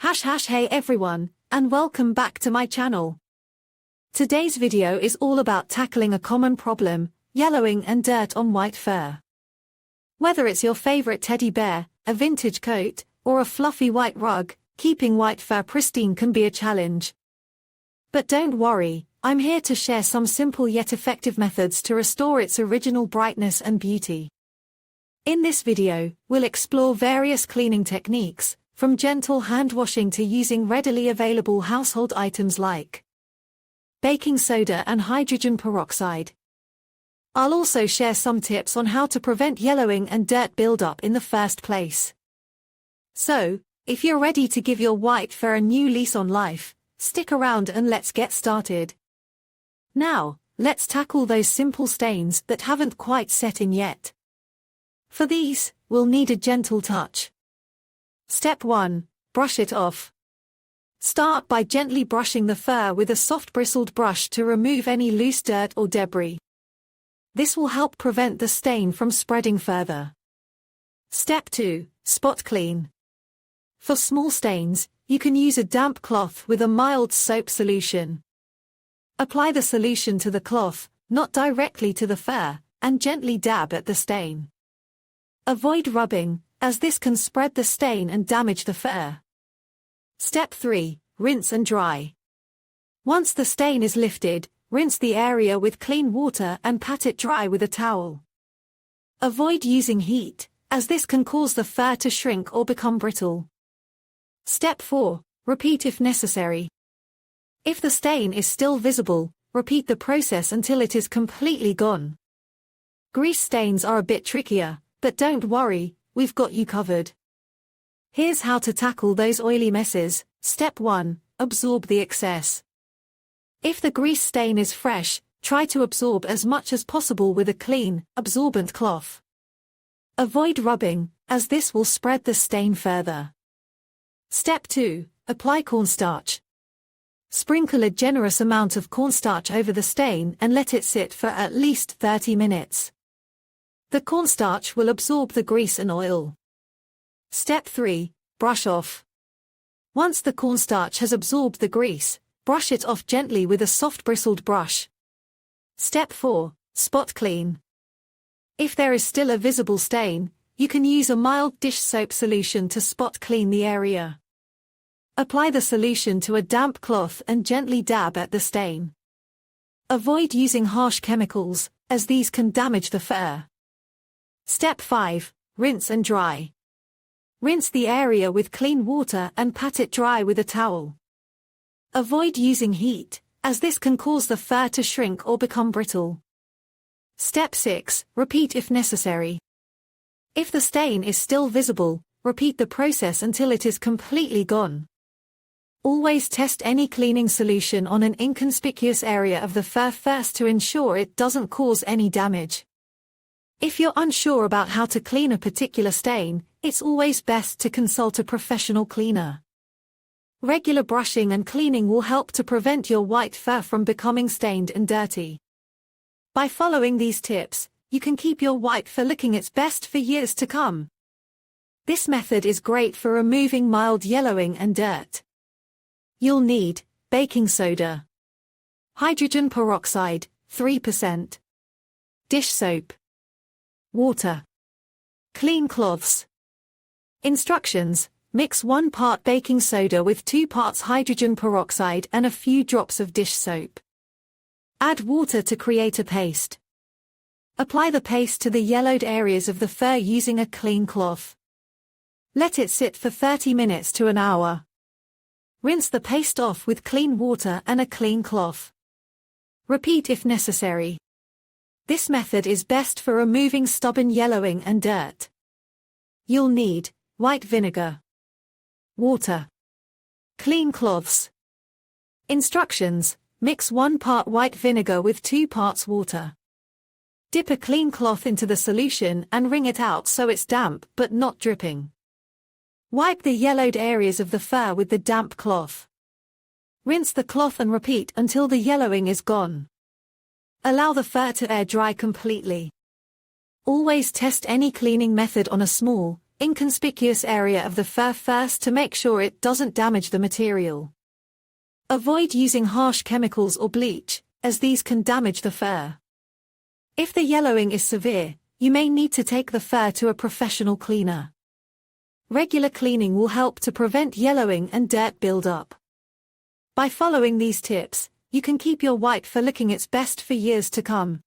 Hey everyone, and welcome back to my channel. Today's video is all about tackling a common problem, yellowing and dirt on white fur. Whether it's your favorite teddy bear, a vintage coat, or a fluffy white rug, keeping white fur pristine can be a challenge. But don't worry, I'm here to share some simple yet effective methods to restore its original brightness and beauty. In this video, we'll explore various cleaning techniques, from gentle hand washing to using readily available household items like baking soda and hydrogen peroxide. I'll also share some tips on how to prevent yellowing and dirt buildup in the first place. So, if you're ready to give your white fur a new lease on life, stick around and let's get started. Now, let's tackle those simple stains that haven't quite set in yet. For these, we'll need a gentle touch. Step 1. Brush it off. Start by gently brushing the fur with a soft bristled brush to remove any loose dirt or debris. This will help prevent the stain from spreading further. Step 2. Spot clean. For small stains, you can use a damp cloth with a mild soap solution. Apply the solution to the cloth, not directly to the fur, and gently dab at the stain. Avoid rubbing, as this can spread the stain and damage the fur. Step 3. Rinse and dry. Once the stain is lifted, rinse the area with clean water and pat it dry with a towel. Avoid using heat, as this can cause the fur to shrink or become brittle. Step 4. Repeat if necessary. If the stain is still visible, repeat the process until it is completely gone. Grease stains are a bit trickier, but don't worry, we've got you covered. Here's how to tackle those oily messes. Step 1. Absorb the excess. If the grease stain is fresh, try to absorb as much as possible with a clean, absorbent cloth. Avoid rubbing, as this will spread the stain further. Step 2. Apply cornstarch. Sprinkle a generous amount of cornstarch over the stain and let it sit for at least 30 minutes. The cornstarch will absorb the grease and oil. Step 3. Brush off. Once the cornstarch has absorbed the grease, brush it off gently with a soft bristled brush. Step 4. Spot clean. If there is still a visible stain, you can use a mild dish soap solution to spot clean the area. Apply the solution to a damp cloth and gently dab at the stain. Avoid using harsh chemicals, as these can damage the fur. Step 5. Rinse and dry. Rinse the area with clean water and pat it dry with a towel. Avoid using heat, as this can cause the fur to shrink or become brittle. Step 6. Repeat if necessary. If the stain is still visible, repeat the process until it is completely gone. Always test any cleaning solution on an inconspicuous area of the fur first to ensure it doesn't cause any damage. If you're unsure about how to clean a particular stain, it's always best to consult a professional cleaner. Regular brushing and cleaning will help to prevent your white fur from becoming stained and dirty. By following these tips, you can keep your white fur looking its best for years to come. This method is great for removing mild yellowing and dirt. You'll need baking soda, hydrogen peroxide, 3%, dish soap, water, clean cloths. Instructions: mix 1 part baking soda with 2 parts hydrogen peroxide and a few drops of dish soap. Add water to create a paste. Apply the paste to the yellowed areas of the fur using a clean cloth. Let it sit for 30 minutes to an hour. Rinse the paste off with clean water and a clean cloth. Repeat if necessary. This method is best for removing stubborn yellowing and dirt. You'll need white vinegar, water, clean cloths. Instructions: mix 1 part white vinegar with 2 parts water. Dip a clean cloth into the solution and wring it out so it's damp but not dripping. Wipe the yellowed areas of the fur with the damp cloth. Rinse the cloth and repeat until the yellowing is gone. Allow the fur to air dry completely. Always test any cleaning method on a small, inconspicuous area of the fur first to make sure it doesn't damage the material. Avoid using harsh chemicals or bleach, as these can damage the fur. If the yellowing is severe, you may need to take the fur to a professional cleaner. Regular cleaning will help to prevent yellowing and dirt buildup. By following these tips, you can keep your white fur looking its best for years to come.